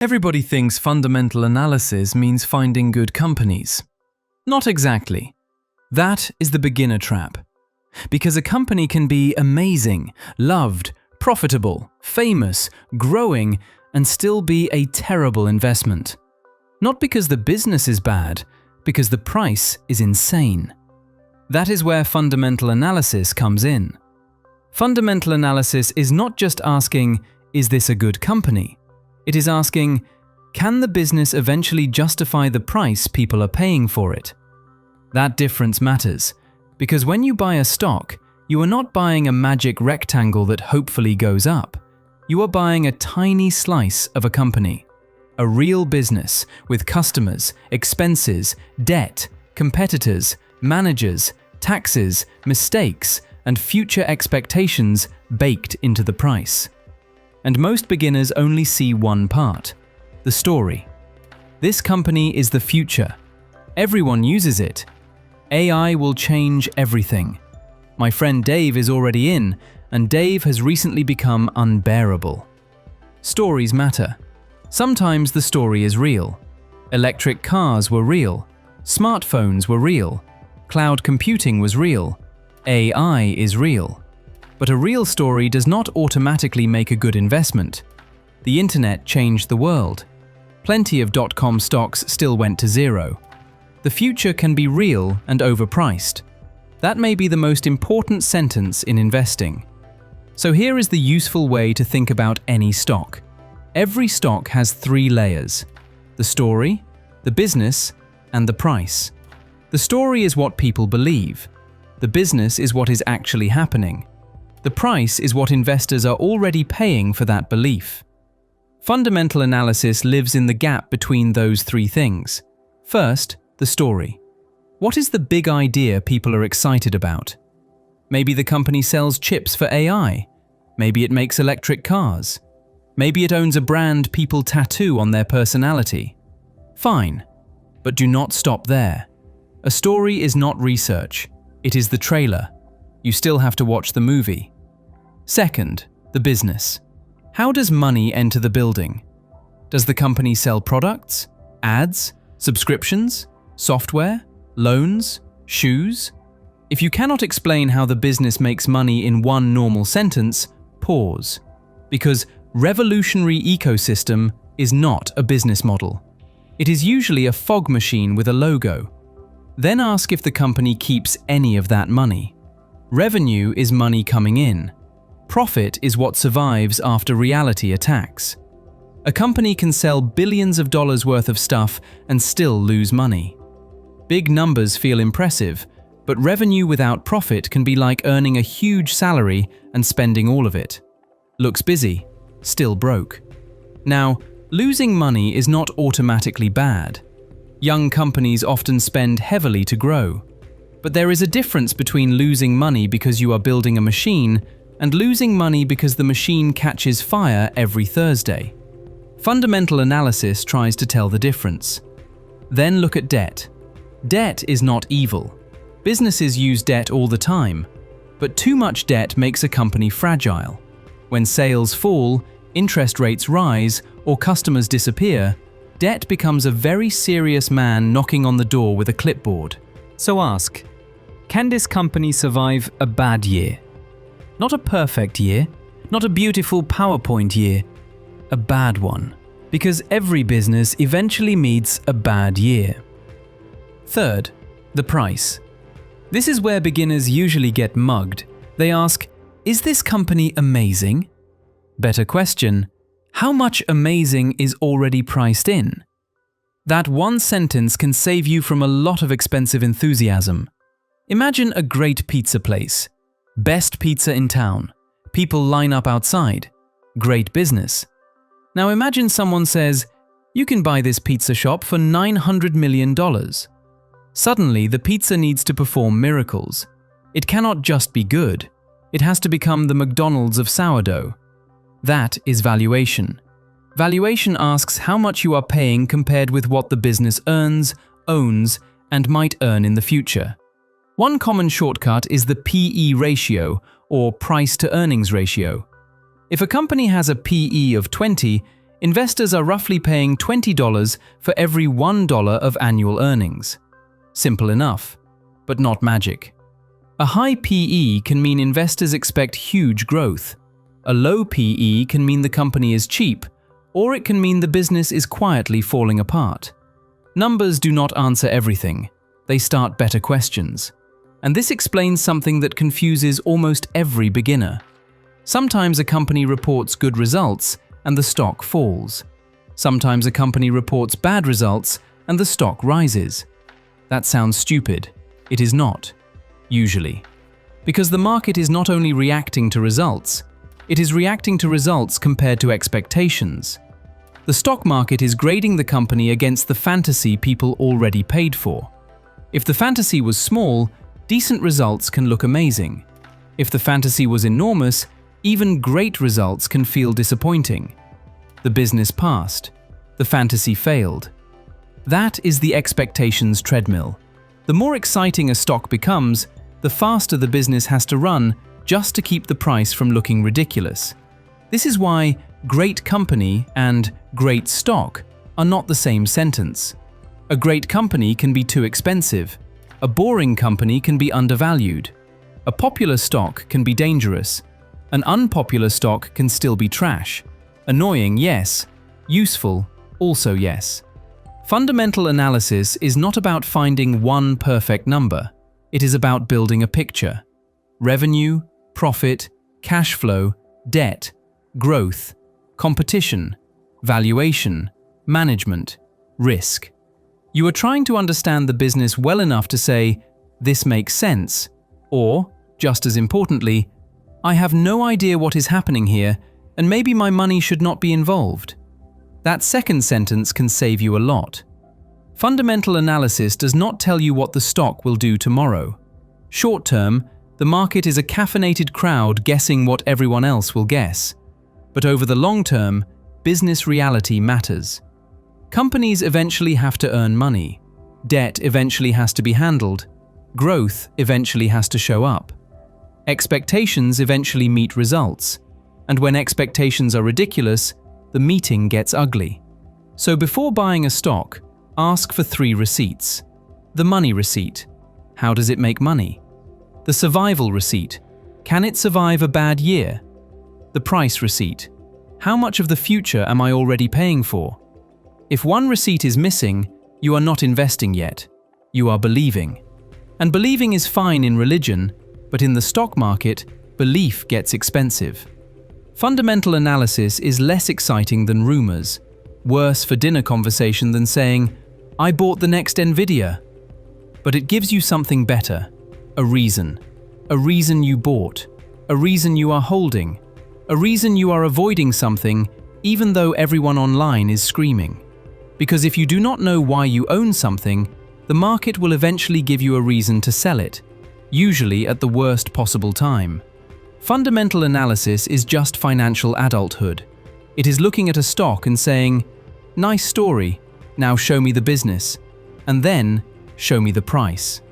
Everybody thinks fundamental analysis means finding good companies. Not exactly. That is the beginner trap. Because a company can be amazing, loved, profitable, famous, growing, and still be a terrible investment. Not because the business is bad, because the price is insane. That is where fundamental analysis comes in. Fundamental analysis is not just asking, is this a good company? It is asking, can the business eventually justify the price people are paying for it? That difference matters, because when you buy a stock, you are not buying a magic rectangle that hopefully goes up. You are buying a tiny slice of a company. A real business with customers, expenses, debt, competitors, managers, taxes, mistakes, and future expectations baked into the price. And most beginners only see one part, the story. This company is the future. Everyone uses it. AI will change everything. My friend Dave is already in, and Dave has recently become unbearable. Stories matter. Sometimes the story is real. Electric cars were real. Smartphones were real. Cloud computing was real. AI is real. But a real story does not automatically make a good investment. The internet changed the world. Plenty of dot-com stocks still went to zero. The future can be real and overpriced. That may be the most important sentence in investing. So here is the useful way to think about any stock. Every stock has three layers: the story, the business, and the price. The story is what people believe. The business is what is actually happening. The price is what investors are already paying for that belief. Fundamental analysis lives in the gap between those three things. First, the story. What is the big idea people are excited about? Maybe the company sells chips for AI. Maybe it makes electric cars. Maybe it owns a brand people tattoo on their personality. Fine, but do not stop there. A story is not research. It is the trailer. You still have to watch the movie. Second, the business. How does money enter the building? Does the company sell products, ads, subscriptions, software, loans, shoes? If you cannot explain how the business makes money in one normal sentence, pause. Because revolutionary ecosystem is not a business model. It is usually a fog machine with a logo. Then ask if the company keeps any of that money. Revenue is money coming in. Profit is what survives after reality attacks. A company can sell billions of dollars worth of stuff and still lose money. Big numbers feel impressive, but revenue without profit can be like earning a huge salary and spending all of it. Looks busy, still broke. Now, losing money is not automatically bad. Young companies often spend heavily to grow. But there is a difference between losing money because you are building a machine and losing money because the machine catches fire every Thursday. Fundamental analysis tries to tell the difference. Then look at debt. Debt is not evil. Businesses use debt all the time, but too much debt makes a company fragile. When sales fall, interest rates rise, or customers disappear, debt becomes a very serious man knocking on the door with a clipboard. So ask, can this company survive a bad year? Not a perfect year, not a beautiful PowerPoint year, a bad one. Because every business eventually meets a bad year. Third, the price. This is where beginners usually get mugged. They ask, is this company amazing? Better question, how much amazing is already priced in? That one sentence can save you from a lot of expensive enthusiasm. Imagine a great pizza place. Best pizza in town. People line up outside. Great business. Now imagine someone says, you can buy this pizza shop for $900 million. Suddenly, the pizza needs to perform miracles. It cannot just be good. It has to become the McDonald's of sourdough. That is valuation. Valuation asks how much you are paying compared with what the business earns, owns, and might earn in the future. One common shortcut is the PE ratio, or price to earnings ratio. If a company has a PE of 20, Investors are roughly paying $20 for every $1 of annual earnings. Simple enough, but not magic. A high PE can mean investors expect huge growth. A low PE can mean the company is cheap, or it can mean the business is quietly falling apart. Numbers do not answer everything. They start better questions. And this explains something that confuses almost every beginner. Sometimes a company reports good results and the stock falls. Sometimes a company reports bad results and the stock rises. That sounds stupid. It is not, usually. Because the market is not only reacting to results, it is reacting to results compared to expectations. The stock market is grading the company against the fantasy people already paid for. If the fantasy was small, decent results can look amazing. If the fantasy was enormous, even great results can feel disappointing. The business passed. The fantasy failed. That is the expectations treadmill. The more exciting a stock becomes, the faster the business has to run just to keep the price from looking ridiculous. This is why great company and great stock are not the same sentence. A great company can be too expensive. A boring company can be undervalued. A popular stock can be dangerous. An unpopular stock can still be trash. Annoying, yes. Useful, also yes. Fundamental analysis is not about finding one perfect number. It is about building a picture. Revenue, profit, cash flow, debt, growth, competition, valuation, management, risk. You are trying to understand the business well enough to say, "This makes sense," or, just as importantly, "I have no idea what is happening here, and maybe my money should not be involved." That second sentence can save you a lot. Fundamental analysis does not tell you what the stock will do tomorrow. Short term, the market is a caffeinated crowd guessing what everyone else will guess. But over the long term, business reality matters. Companies eventually have to earn money. Debt eventually has to be handled. Growth eventually has to show up. Expectations eventually meet results. And when expectations are ridiculous, the meeting gets ugly. So before buying a stock, ask for 3 receipts. The money receipt. How does it make money? The survival receipt. Can it survive a bad year? The price receipt. How much of the future am I already paying for? If one receipt is missing, you are not investing yet. You are believing. And believing is fine in religion, but in the stock market, belief gets expensive. Fundamental analysis is less exciting than rumors, worse for dinner conversation than saying, "I bought the next Nvidia." But it gives you something better, a reason you bought, a reason you are holding, a reason you are avoiding something even though everyone online is screaming. Because if you do not know why you own something, the market will eventually give you a reason to sell it, usually at the worst possible time. Fundamental analysis is just financial adulthood. It is looking at a stock and saying, "Nice story, now show me the business," and then show me the price.